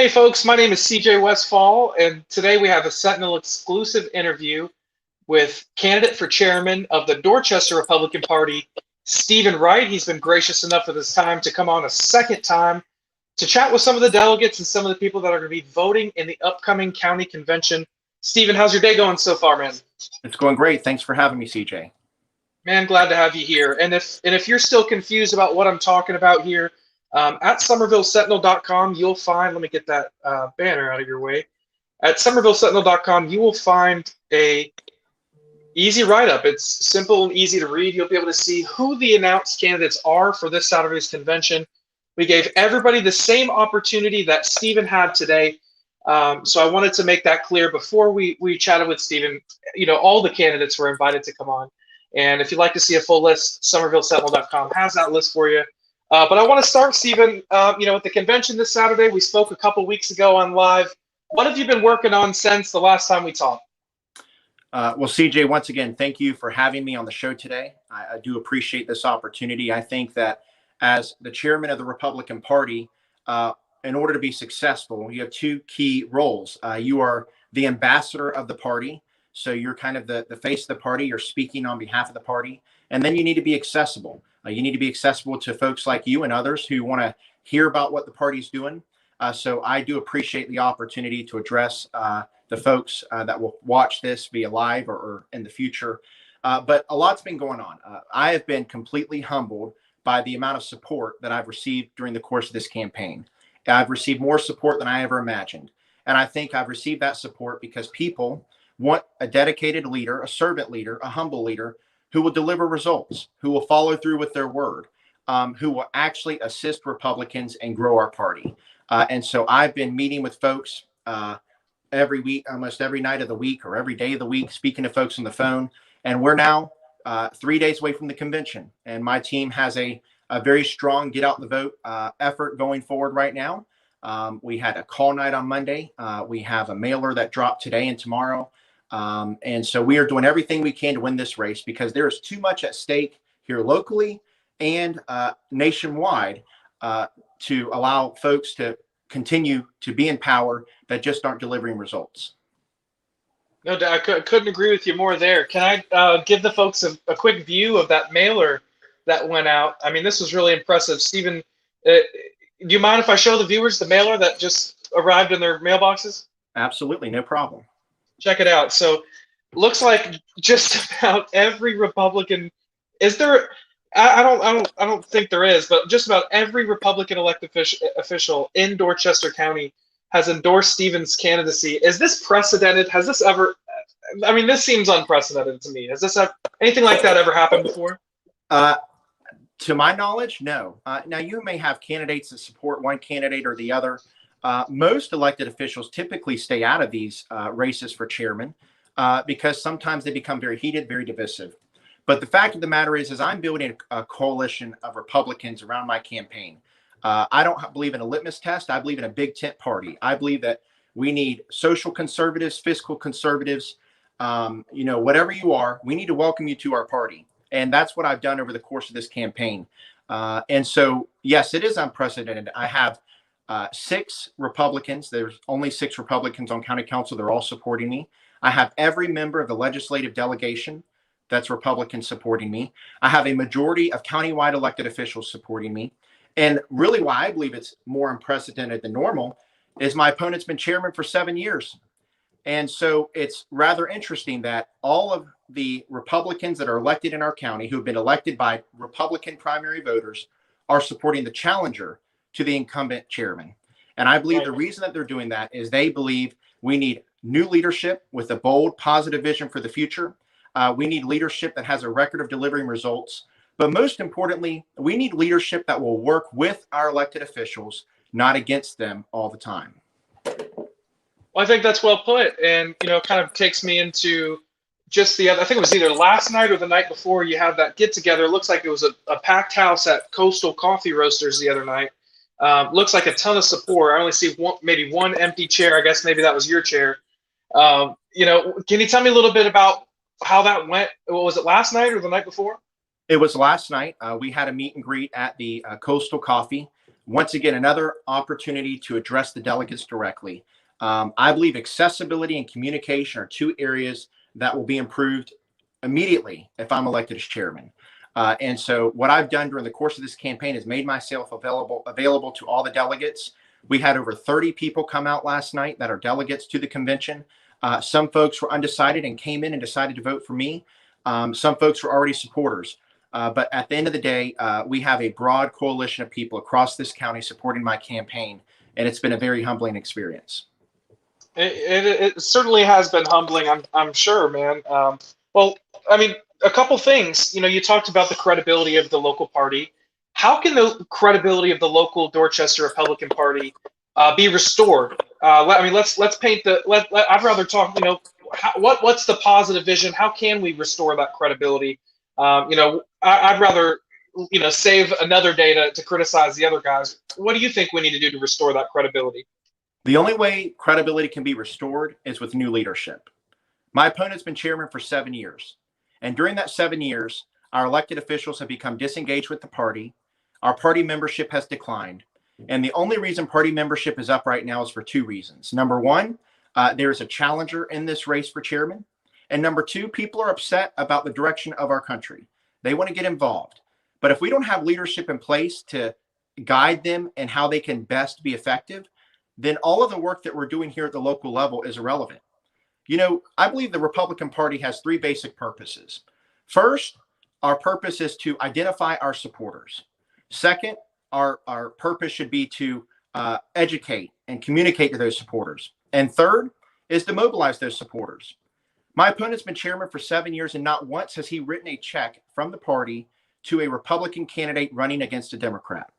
Hey folks, my name is CJ Westfall, and today we have a Sentinel exclusive interview with candidate for chairman of the Dorchester Republican Party, Stephen Wright. He's been gracious enough with his time to come on a second time to chat with some of the delegates and some of the people that are going to be voting in the upcoming county convention. Stephen, how's your day going so far, man? It's going great. Thanks for having me, CJ. Man, glad to have you here. And if you're still confused about what I'm talking about here, at SomervilleSentinel.com, you'll find, let me get that banner out of your way. At SomervilleSentinel.com, you will find a easy write-up. It's simple and easy to read. You'll be able to see who the announced candidates are for this Saturday's convention. We gave everybody the same opportunity that Stephen had today. So I wanted to make that clear before we chatted with Stephen. You know, all the candidates were invited to come on. And if you'd like to see a full list, SomervilleSentinel.com has that list for you. But I want to start, Stephen, with the convention this Saturday. We spoke a couple weeks ago on live. What have you been working on since the last time we talked? Well, CJ, once again, thank you for having me on the show today. I do appreciate this opportunity. I think that as the chairman of the Republican Party, in order to be successful, you have two key roles. You are the ambassador of the party. So you're kind of the face of the party. You're speaking on behalf of the party. And then you need to be accessible. You need to be accessible to folks like you and others who want to hear about what the party's doing. So I do appreciate the opportunity to address the folks that will watch this via live or in the future. But a lot's been going on. I have been completely humbled by the amount of support that I've received during the course of this campaign. I've received more support than I ever imagined. And I think I've received that support because people want a dedicated leader, a servant leader, a humble leader who will deliver results, who will follow through with their word, who will actually assist Republicans and grow our party. And so I've been meeting with folks every week, almost every night of the week or every day of the week, speaking to folks on the phone. And we're now 3 days away from the convention. And my team has a very strong get out the vote effort going forward right now. We had a call night on Monday. We have a mailer that dropped today and tomorrow. And so we are doing everything we can to win this race because there is too much at stake here locally and nationwide to allow folks to continue to be in power that just aren't delivering results. No doubt. I couldn't agree with you more there. Can I give the folks a quick view of that mailer that went out? I mean, this was really impressive. Stephen, do you mind if I show the viewers the mailer that just arrived in their mailboxes? Absolutely. No problem. Check it out. So looks like just about every Republican, is there, I don't think there is, but just about every Republican elected official in Dorchester County has endorsed Stephen's candidacy. Is this precedented? Has this ever, I mean, this seems unprecedented to me. Has this anything like that ever happened before? To my knowledge, no. Now, you may have candidates that support one candidate or the other. Most elected officials typically stay out of these races for chairman because sometimes they become very heated, very divisive. But the fact of the matter is I'm building a coalition of Republicans around my campaign. I don't believe in a litmus test. I believe in a big tent party. I believe that we need social conservatives, fiscal conservatives, whatever you are, we need to welcome you to our party. And that's what I've done over the course of this campaign. And so, yes, it is unprecedented. I have 6 Republicans. There's only 6 Republicans on county council. They're all supporting me. I have every member of the legislative delegation that's Republican supporting me. I have a majority of countywide elected officials supporting me. And really why I believe it's more unprecedented than normal is my opponent's been chairman for 7 years. And so it's rather interesting that all of the Republicans that are elected in our county who have been elected by Republican primary voters are supporting the challenger to the incumbent chairman. And I believe the reason that they're doing that is they believe we need new leadership with a bold, positive vision for the future. We need leadership that has a record of delivering results. But most importantly, we need leadership that will work with our elected officials, not against them all the time. Well, I think that's well put. And, kind of takes me into just the other, I think it was either last night or the night before you had that get together. It looks like it was a packed house at Coastal Coffee Roasters the other night. Looks like a ton of support. I only see maybe one empty chair. I guess maybe that was your chair. Can you tell me a little bit about how that went? Was it last night or the night before? It was last night. We had a meet and greet at the Coastal Coffee once again, another opportunity to address the delegates directly. I believe accessibility and communication are two areas that will be improved immediately if I'm elected as chairman. And so what I've done during the course of this campaign is made myself available to all the delegates. We had over 30 people come out last night that are delegates to the convention. Some folks were undecided and came in and decided to vote for me. Some folks were already supporters. But at the end of the day, we have a broad coalition of people across this county supporting my campaign, and it's been a very humbling experience. It certainly has been humbling, I'm sure, man. Well, I mean, a couple things. You talked about the credibility of the local party. How can the credibility of the local Dorchester Republican Party be restored? Let's paint the. I'd rather talk. What's the positive vision? How can we restore that credibility? I'd rather save another day to criticize the other guys. What do you think we need to do to restore that credibility? The only way credibility can be restored is with new leadership. My opponent's been chairman for 7 years. And during that 7 years, our elected officials have become disengaged with the party. Our party membership has declined. And the only reason party membership is up right now is for two reasons. Number one, there is a challenger in this race for chairman. And number two, people are upset about the direction of our country. They want to get involved. But if we don't have leadership in place to guide them and how they can best be effective, then all of the work that we're doing here at the local level is irrelevant. I believe the Republican Party has three basic purposes. First, our purpose is to identify our supporters. Second, our purpose should be to educate and communicate to those supporters. And third is to mobilize those supporters. My opponent's been chairman for 7 years, and not once has he written a check from the party to a Republican candidate running against a Democrat.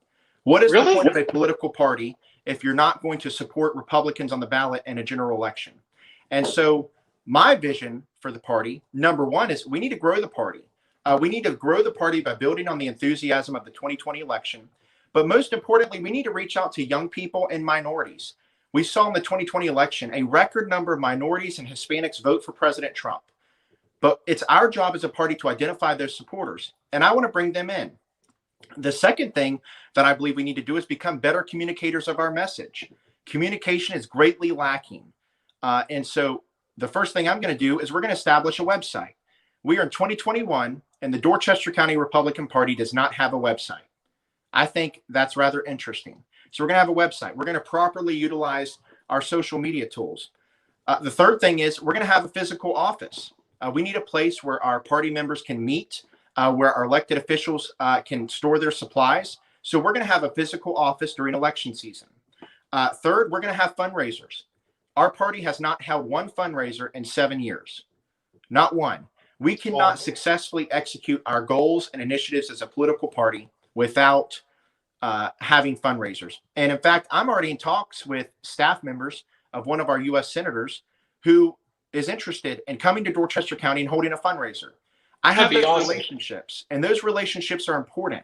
What is the point of a political party if you're not going to support Republicans on the ballot in a general election? And so my vision for the party, number one, is we need to grow the party. We need to grow the party by building on the enthusiasm of the 2020 election. But most importantly, we need to reach out to young people and minorities. We saw in the 2020 election a record number of minorities and Hispanics vote for President Trump. But it's our job as a party to identify those supporters. And I want to bring them in. The second thing that I believe we need to do is become better communicators of our message. Communication is greatly lacking. And so the first thing I'm going to do is we're going to establish a website. We are in 2021, and the Dorchester County Republican Party does not have a website. I think that's rather interesting. So we're going to have a website. We're going to properly utilize our social media tools. The third thing is we're going to have a physical office. We need a place where our party members can meet, where our elected officials can store their supplies. So we're going to have a physical office during election season. Third, we're going to have fundraisers. Our party has not held one fundraiser in 7 years. Not one. We cannot successfully execute our goals and initiatives as a political party without having fundraisers. And in fact, I'm already in talks with staff members of one of our U.S. senators who is interested in coming to Dorchester County and holding a fundraiser. I have those relationships, and those relationships are important.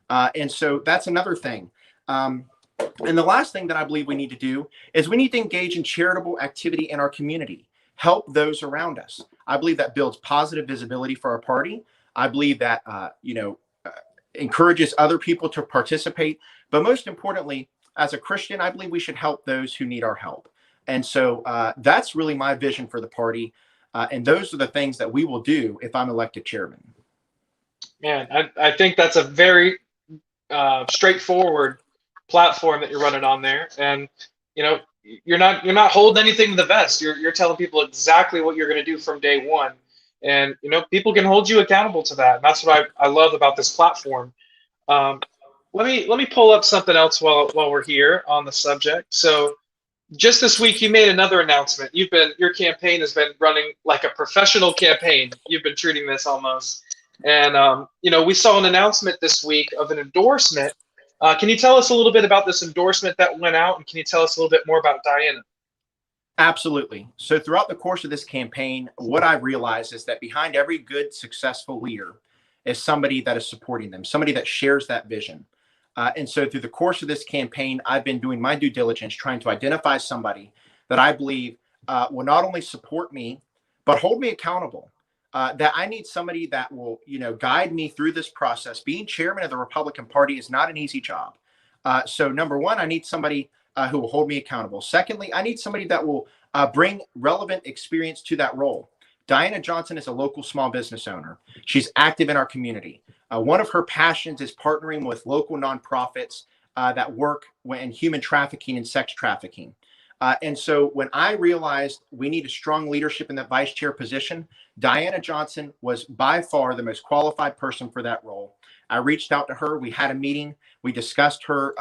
And so that's another thing. And the last thing that I believe we need to do is we need to engage in charitable activity in our community, help those around us. I believe that builds positive visibility for our party. I believe that, encourages other people to participate. But most importantly, as a Christian, I believe we should help those who need our help. And so that's really my vision for the party. And those are the things that we will do if I'm elected chairman. Man, I think that's a very straightforward platform that you're running on there. And, you're not holding anything to the vest. You're telling people exactly what you're going to do from day one. And, people can hold you accountable to that. And that's what I love about this platform. Let me pull up something else while we're here on the subject. So just this week, you made another announcement. Your campaign has been running like a professional campaign. You've been treating this almost. And, we saw an announcement this week of an endorsement. Can you tell us a little bit about this endorsement that went out? And can you tell us a little bit more about Diana? Absolutely. So throughout the course of this campaign, what I've realized is that behind every good, successful leader is somebody that is supporting them, somebody that shares that vision. And so through the course of this campaign, I've been doing my due diligence, trying to identify somebody that I believe will not only support me, but hold me accountable. That I need somebody that will, guide me through this process. Being chairman of the Republican Party is not an easy job. So number one, I need somebody who will hold me accountable. Secondly, I need somebody that will bring relevant experience to that role. Diana Johnson is a local small business owner. She's active in our community. One of her passions is partnering with local nonprofits that work in human trafficking and sex trafficking. And so when I realized we need a strong leadership in that vice chair position, Diana Johnson was by far the most qualified person for that role. I reached out to her. We had a meeting. We discussed her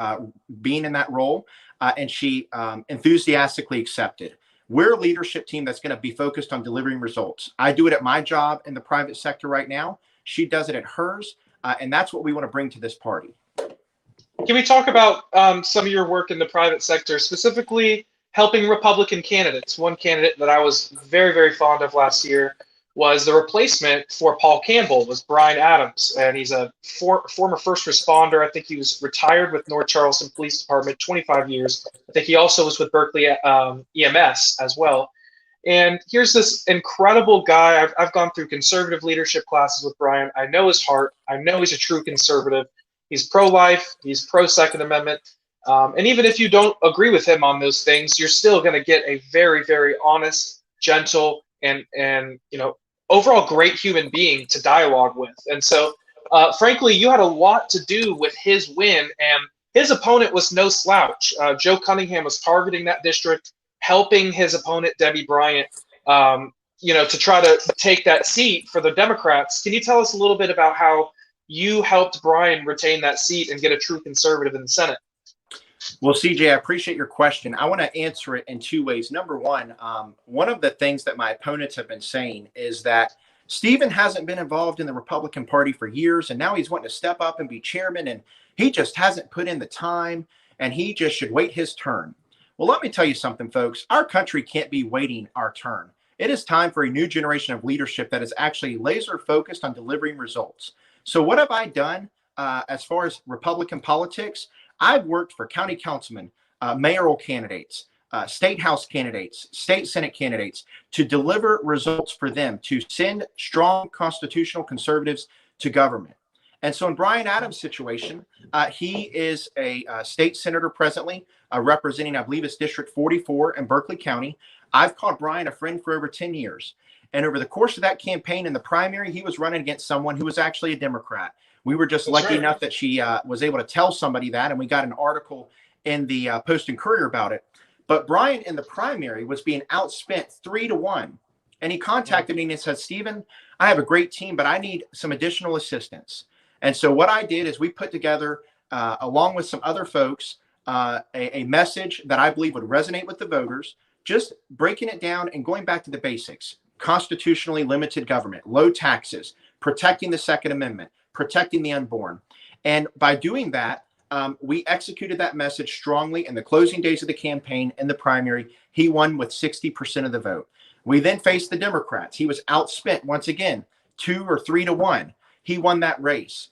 being in that role, and she enthusiastically accepted. We're a leadership team that's going to be focused on delivering results. I do it at my job in the private sector right now. She does it at hers, and that's what we want to bring to this party. Can we talk about some of your work in the private sector, specifically helping Republican candidates? One candidate that I was very, very fond of last year was the replacement for Paul Campbell, was Brian Adams, and he's a former first responder. I think he was retired with North Charleston Police Department, 25 years. I think he also was with Berkeley EMS as well. And here's this incredible guy. I've gone through conservative leadership classes with Brian. I know his heart. I know he's a true conservative. He's pro-life. He's pro-Second Amendment. And even if you don't agree with him on those things, you're still going to get a very, very honest, gentle, and overall great human being to dialogue with. And so, frankly, you had a lot to do with his win, and his opponent was no slouch. Joe Cunningham was targeting that district, helping his opponent, Debbie Bryant, to try to take that seat for the Democrats. Can you tell us a little bit about how you helped Brian retain that seat and get a true conservative in the Senate? Well, CJ, I appreciate your question. I want to answer it in two ways. Number one, one of the things that my opponents have been saying is that Stephen hasn't been involved in the Republican Party for years, and now he's wanting to step up and be chairman, and he just hasn't put in the time, and he just should wait his turn. Well, let me tell you something, folks. Our country can't be waiting our turn. It is time for a new generation of leadership that is actually laser focused on delivering results. So what have I done as far as Republican politics? I've worked for county councilmen, mayoral candidates, state house candidates, state senate candidates to deliver results for them, to send strong constitutional conservatives to government. And so in Brian Adams' situation, he is a state senator presently representing, I believe it's District 44 in Berkeley County. I've called Brian a friend for over 10 years. And over the course of that campaign in the primary, he was running against someone who was actually a Democrat. We were just lucky enough that she was able to tell somebody that, and we got an article in the Post and Courier about it. But Brian in the primary was being outspent 3-1. And he contacted me and he said, Stephen, I have a great team, but I need some additional assistance. And so what I did is we put together, along with some other folks, a message that I believe would resonate with the voters, just breaking it down and going back to the basics. Constitutionally limited government, low taxes, protecting the Second Amendment, protecting the unborn. And by doing that, we executed that message strongly in the closing days of the campaign and the primary. He won with 60% of the vote. We then faced the Democrats. He was outspent once again, 2 or 3-1. He won that race.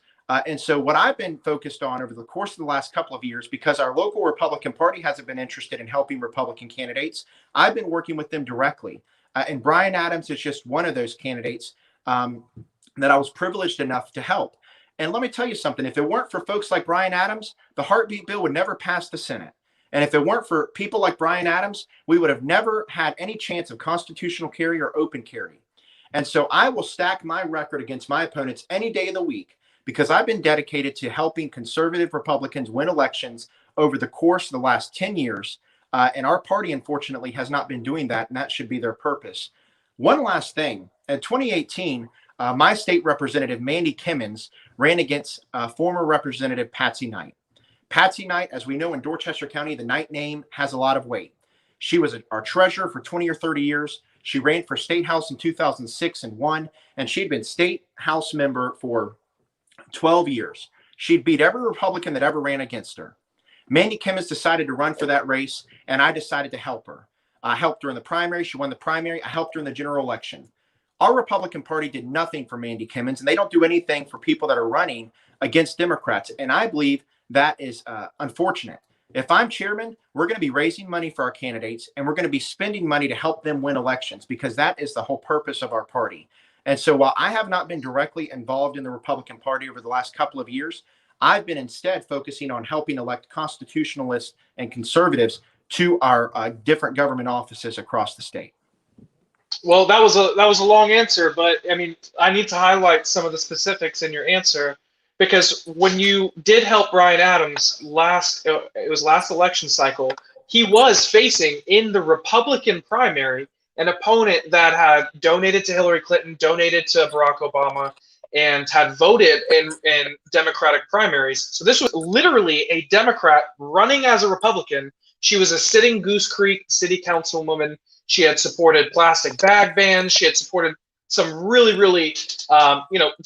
And so what I've been focused on over the course of the last couple of years, because our local Republican Party hasn't been interested in helping Republican candidates, I've been working with them directly. And Brian Adams is just one of those candidates that I was privileged enough to help. And let me tell you something, if it weren't for folks like Brian Adams, the heartbeat bill would never pass the Senate. And if it weren't for people like Brian Adams, we would have never had any chance of constitutional carry or open carry. And so I will stack my record against my opponents any day of the week, because I've been dedicated to helping conservative Republicans win elections over the course of the last 10 years. And our party, unfortunately, has not been doing that, and that should be their purpose. One last thing. In 2018, my state representative, Mandy Kimmons, ran against former Representative Patsy Knight. Patsy Knight, as we know in Dorchester County, the Knight name has a lot of weight. She was our treasurer for 20 or 30 years. She ran for state house in 2006 and won, and she'd been state house member for 12 years. She'd beat every Republican that ever ran against her. Mandy Kimmons decided to run for that race, and I decided to help her. I helped her in the primary. She won the primary. I helped her in the general election. Our Republican Party did nothing for Mandy Kimmons, and they don't do anything for people that are running against Democrats. And I believe that is unfortunate. If I'm chairman, we're going to be raising money for our candidates, and we're going to be spending money to help them win elections, because that is the whole purpose of our party. And so while I have not been directly involved in the Republican Party over the last couple of years, I've been instead focusing on helping elect constitutionalists and conservatives to our different government offices across the state. Well, that was a long answer, but I mean, I need to highlight some of the specifics in your answer because when you did help Brian Adams it was last election cycle, he was facing in the Republican primary an opponent that had donated to Hillary Clinton, donated to Barack Obama, and had voted in Democratic primaries. So this was literally a Democrat running as a Republican. She was a sitting Goose Creek city councilwoman. She had supported plastic bag bans. She had supported some really, really,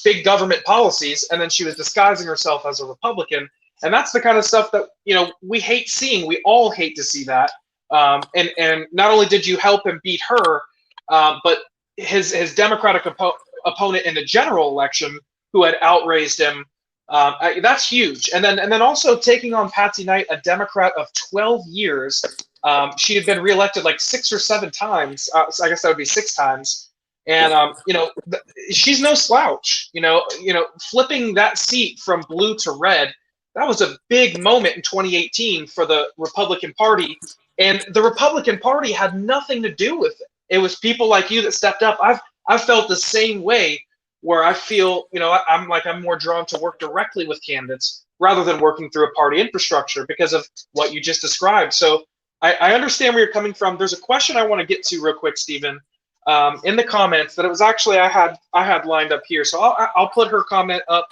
big government policies. And then she was disguising herself as a Republican. And that's the kind of stuff that, we hate seeing. We all hate to see that. And not only did you help him beat her, but his Democratic opponent in the general election who had outraised him. That's huge. And then also taking on Patsy Knight, a Democrat of 12 years. She had been reelected like 6 or 7 times. So I guess that would be 6 times. And she's no slouch. Flipping that seat from blue to red, that was a big moment in 2018 for the Republican Party. And the Republican Party had nothing to do with it. It was people like you that stepped up. I've felt the same way, where I feel, I'm more drawn to work directly with candidates rather than working through a party infrastructure because of what you just described. So I understand where you're coming from. There's a question I want to get to real quick, Stephen, in the comments that it was actually I had lined up here. So I'll put her comment up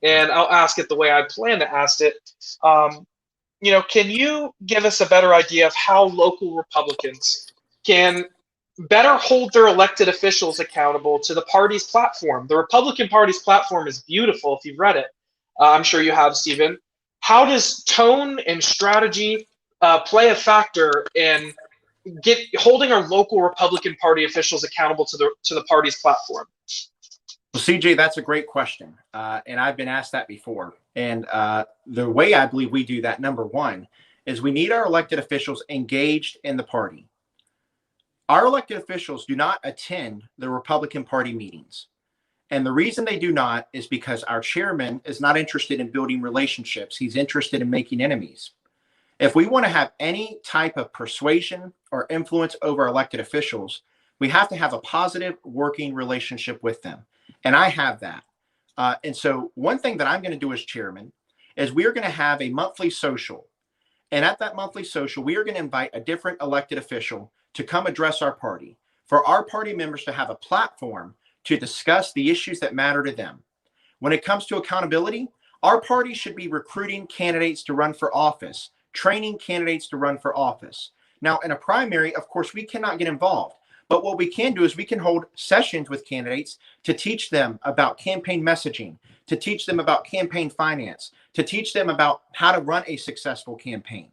and I'll ask it the way I plan to ask it. Can you give us a better idea of how local Republicans can better hold their elected officials accountable to the party's platform? The Republican Party's platform is beautiful if you've read it. I'm sure you have, Stephen. How does tone and strategy play a factor in holding our local Republican Party officials accountable to the party's platform? Well, CJ, that's a great question. And I've been asked that before. And the way I believe we do that, number one, is we need our elected officials engaged in the party. Our elected officials do not attend the Republican Party meetings. And the reason they do not is because our chairman is not interested in building relationships. He's interested in making enemies. If we want to have any type of persuasion or influence over elected officials, we have to have a positive working relationship with them. And I have that. And so one thing that I'm going to do as chairman is we are going to have a monthly social. And at that monthly social, we are going to invite a different elected official to come address our party, for our party members to have a platform to discuss the issues that matter to them. When it comes to accountability, our party should be recruiting candidates to run for office, training candidates to run for office. Now, in a primary, of course, we cannot get involved. But what we can do is we can hold sessions with candidates to teach them about campaign messaging, to teach them about campaign finance, to teach them about how to run a successful campaign.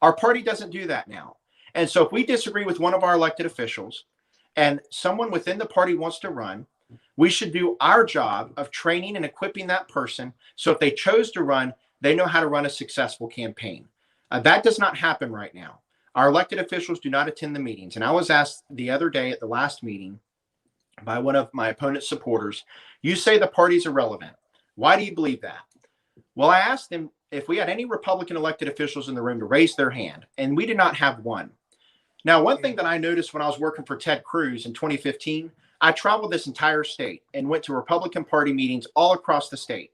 Our party doesn't do that now. And so if we disagree with one of our elected officials and someone within the party wants to run, we should do our job of training and equipping that person so if they chose to run, they know how to run a successful campaign. That does not happen right now. Our elected officials do not attend the meetings. And I was asked the other day at the last meeting by one of my opponent's supporters, you say the party's irrelevant. Why do you believe that? Well, I asked them if we had any Republican elected officials in the room to raise their hand, and we did not have one. Now, one thing that I noticed when I was working for Ted Cruz in 2015, I traveled this entire state and went to Republican Party meetings all across the state.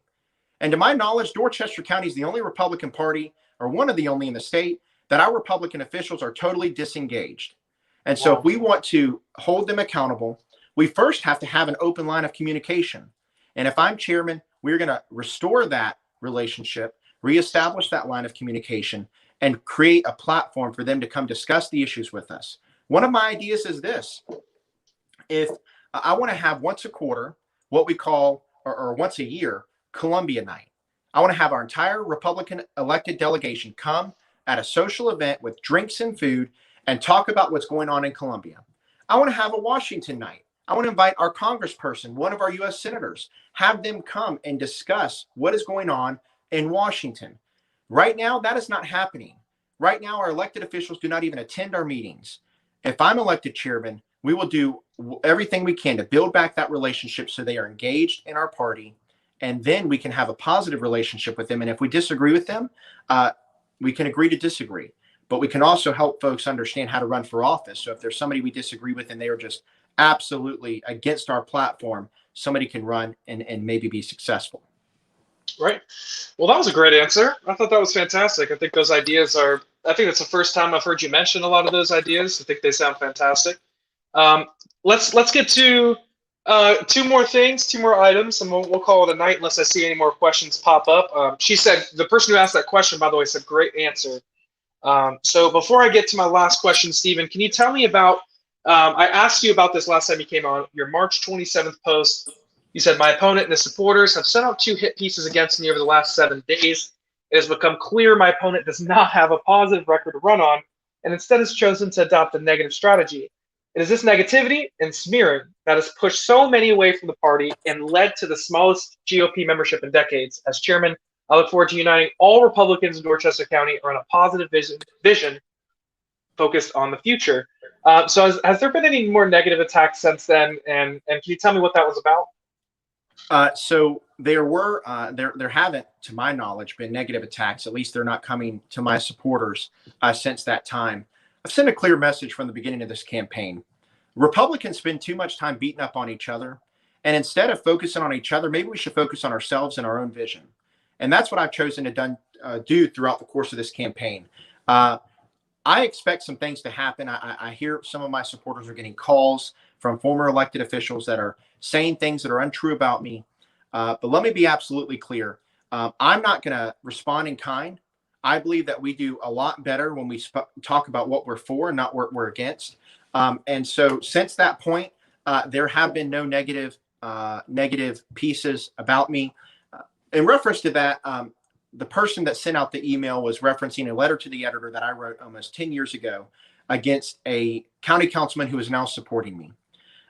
And to my knowledge, Dorchester County is the only Republican Party, or one of the only in the state, that our Republican officials are totally disengaged. And so if we want to hold them accountable, we first have to have an open line of communication. And if I'm chairman, we're going to restore that relationship, reestablish that line of communication, and create a platform for them to come discuss the issues with us. One of my ideas is this. If I want to have once a quarter, what we call, or once a year, Columbia Night. I want to have our entire Republican elected delegation come at a social event with drinks and food and talk about what's going on in Columbia. I want to have a Washington night. I want to invite our congressperson, one of our U.S. senators, have them come and discuss what is going on in Washington. Right now, that is not happening. Right now, our elected officials do not even attend our meetings. If I'm elected chairman, we will do everything we can to build back that relationship so they are engaged in our party and then we can have a positive relationship with them. And if we disagree with them, we can agree to disagree. But we can also help folks understand how to run for office. So if there's somebody we disagree with and they are just absolutely against our platform, somebody can run and maybe be successful. Right. Well, that was a great answer. I thought that was fantastic. I think those ideas are, I think it's the first time I've heard you mention a lot of those ideas. I think they sound fantastic. Let's get to two more things, two more items, and we'll call it a night unless I see any more questions pop up. She said, the person who asked that question, by the way, said, great answer. So before I get to my last question, Stephen, can you tell me about, I asked you about this last time you came on, your March 27th post. You said, my opponent and his supporters have sent out 2 hit pieces against me over the last 7 days. It has become clear my opponent does not have a positive record to run on, and instead has chosen to adopt a negative strategy. It is this negativity and smearing that has pushed so many away from the party and led to the smallest GOP membership in decades. As chairman, I look forward to uniting all Republicans in Dorchester County around a positive vision focused on the future. So has there been any more negative attacks since then? And can you tell me what that was about? So there haven't, to my knowledge, been negative attacks. At least they're not coming to my supporters since that time. I've sent a clear message from the beginning of this campaign. Republicans spend too much time beating up on each other. And instead of focusing on each other, maybe we should focus on ourselves and our own vision. And that's what I've chosen to do throughout the course of this campaign. I expect some things to happen. I hear some of my supporters are getting calls from former elected officials that are saying things that are untrue about me. But let me be absolutely clear. I'm not going to respond in kind. I believe that we do a lot better when we talk about what we're for and not what we're against. And so since that point, there have been no negative pieces about me. In reference to that, the person that sent out the email was referencing a letter to the editor that I wrote almost 10 years ago against a county councilman who is now supporting me.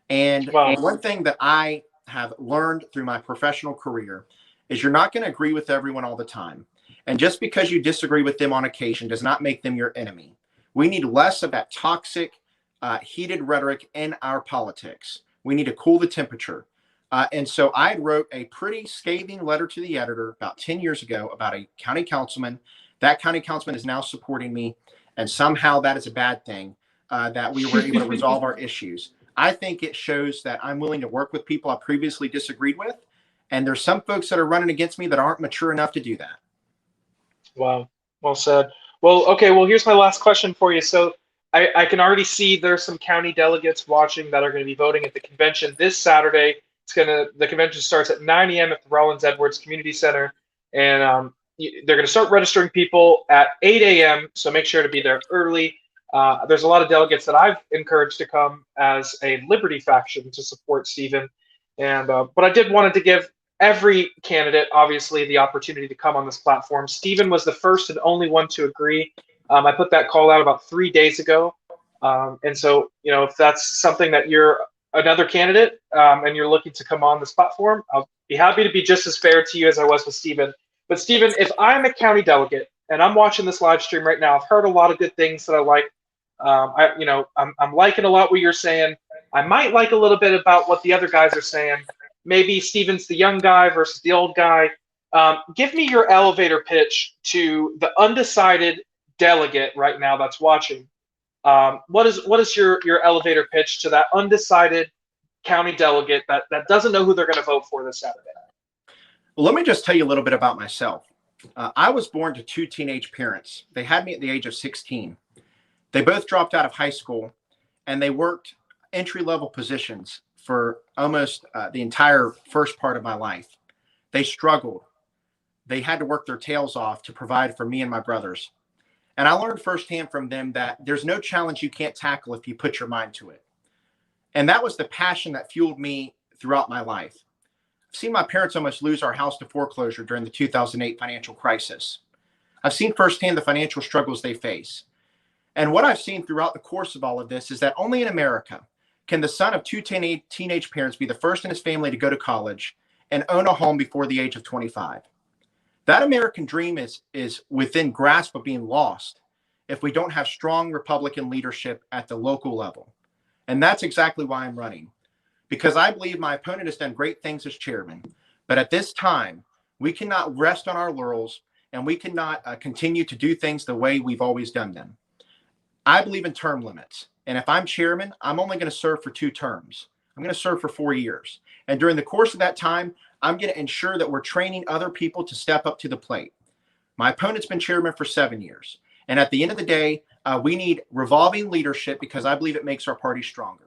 And Wow. One thing that I have learned through my professional career is you're not going to agree with everyone all the time. And just because you disagree with them on occasion does not make them your enemy. We need less of that toxic, heated rhetoric in our politics. We need to cool the temperature. And so I wrote a pretty scathing letter to the editor about 10 years ago about a county councilman. That county councilman is now supporting me. And somehow that is a bad thing, that we were able to resolve our issues. I think it shows that I'm willing to work with people I previously disagreed with. And there's some folks that are running against me that aren't mature enough to do that. Wow. Well said. Well, okay. Well, here's my last question for you. So I can already see there's some county delegates watching that are going to be voting at the convention this Saturday. The convention starts at 9 a.m. at the Rollins Edwards Community Center, and they're going to start registering people at 8 a.m. So make sure to be there early. There's a lot of delegates that I've encouraged to come as a Liberty faction to support Stephen, but I did wanted to give every candidate, obviously, the opportunity to come on this platform. Stephen was the first and only one to agree. I put that call out about 3 days ago, and so if that's something that you're another candidate and you're looking to come on this platform, I'll be happy to be just as fair to you as I was with Stephen. But Stephen, if I'm a county delegate and I'm watching this live stream right now, I've heard a lot of good things that I like. I'm liking a lot what you're saying. I might like a little bit about what the other guys are saying. Maybe Stephen's the young guy versus the old guy. Give me your elevator pitch to the undecided delegate right now that's watching. What is your elevator pitch to that undecided county delegate that doesn't know who they're going to vote for this Saturday? Well, let me just tell you a little bit about myself. I was born to 2 teenage parents. They had me at the age of 16. They both dropped out of high school, and they worked entry-level positions for almost the entire first part of my life. They struggled. They had to work their tails off to provide for me and my brothers. And I learned firsthand from them that there's no challenge you can't tackle if you put your mind to it. And that was the passion that fueled me throughout my life. I've seen my parents almost lose our house to foreclosure during the 2008 financial crisis. I've seen firsthand the financial struggles they face. And what I've seen throughout the course of all of this is that only in America can the son of 2 teenage parents be the first in his family to go to college and own a home before the age of 25. That American dream is within grasp of being lost if we don't have strong Republican leadership at the local level. And that's exactly why I'm running, because I believe my opponent has done great things as chairman, But at this time, we cannot rest on our laurels, and we cannot continue to do things the way we've always done them. I believe in term limits. And if I'm chairman, I'm only going to serve for 2 terms. I'm going to serve for 4 years. And during the course of that time, I'm going to ensure that we're training other people to step up to the plate. My opponent's been chairman for 7 years. And at the end of the day, we need revolving leadership because I believe it makes our party stronger.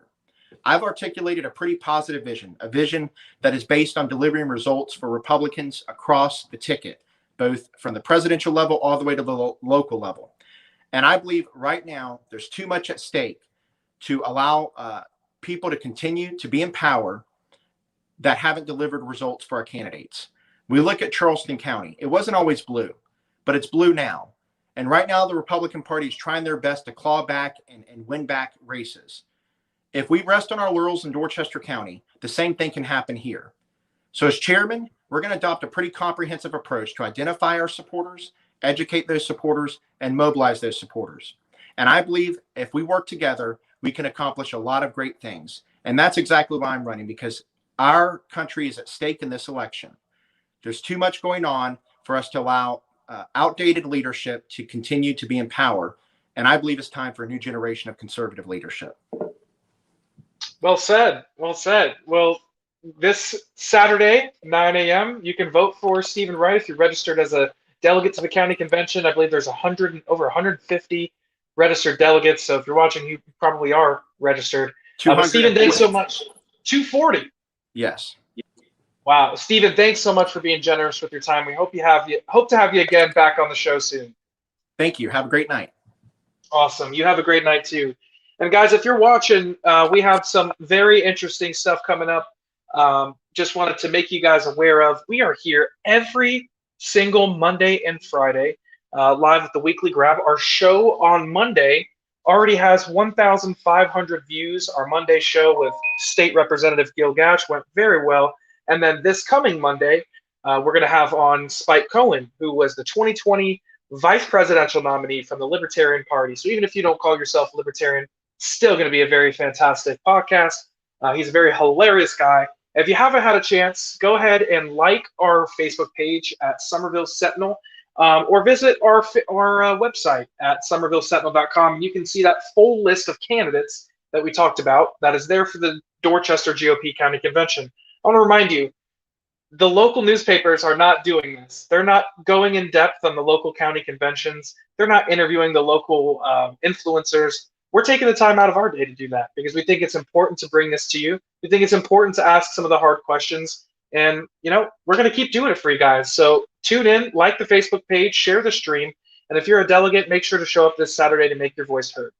I've articulated a pretty positive vision, a vision that is based on delivering results for Republicans across the ticket, both from the presidential level all the way to the local level. And I believe right now there's too much at stake to allow people to continue to be in power that haven't delivered results for our candidates. We look at Charleston County. It wasn't always blue, but it's blue now. And right now, the Republican Party is trying their best to claw back and win back races. If we rest on our laurels in Dorchester County, the same thing can happen here. So as chairman, we're going to adopt a pretty comprehensive approach to identify our supporters, educate those supporters, and mobilize those supporters. And I believe if we work together, we can accomplish a lot of great things. And that's exactly why I'm running, because our country is at stake in this election. There's too much going on for us to allow outdated leadership to continue to be in power. And I believe it's time for a new generation of conservative leadership. Well said. Well said. Well, this Saturday, 9 a.m., you can vote for Stephen Wright if you're registered as a delegate to the county convention. I believe there's over 150 registered delegates. So if you're watching, you probably are registered. But Stephen, thanks so much. 240. Yes. Wow, Stephen, thanks so much for being generous with your time. We hope to have you again back on the show soon. Thank you. Have a great night. Awesome. You have a great night too. And guys, if you're watching, we have some very interesting stuff coming up. Just wanted to make you guys aware of. We are here every single Monday and Friday, live at the Weekly Grab. Our show on Monday already has 1,500 views. Our Monday show with State Representative Gil Gatch went very well. And then this coming Monday, we're going to have on Spike Cohen, who was the 2020 vice presidential nominee from the Libertarian Party. So even if you don't call yourself a Libertarian, still going to be a very fantastic podcast. He's a very hilarious guy. If you haven't had a chance, go ahead and like our Facebook page at Somerville Sentinel, or visit our website at somervillesentinel.com. You can see that full list of candidates that we talked about that is there for the Dorchester GOP County Convention. I want to remind you, the local newspapers are not doing this. They're not going in depth on the local county conventions. They're not interviewing the local influencers. We're taking the time out of our day to do that because we think it's important to bring this to you. We think it's important to ask some of the hard questions. And, we're going to keep doing it for you guys. So tune in, like the Facebook page, share the stream. And if you're a delegate, make sure to show up this Saturday to make your voice heard.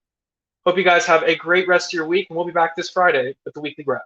Hope you guys have a great rest of your week, and we'll be back this Friday with the Weekly Grab.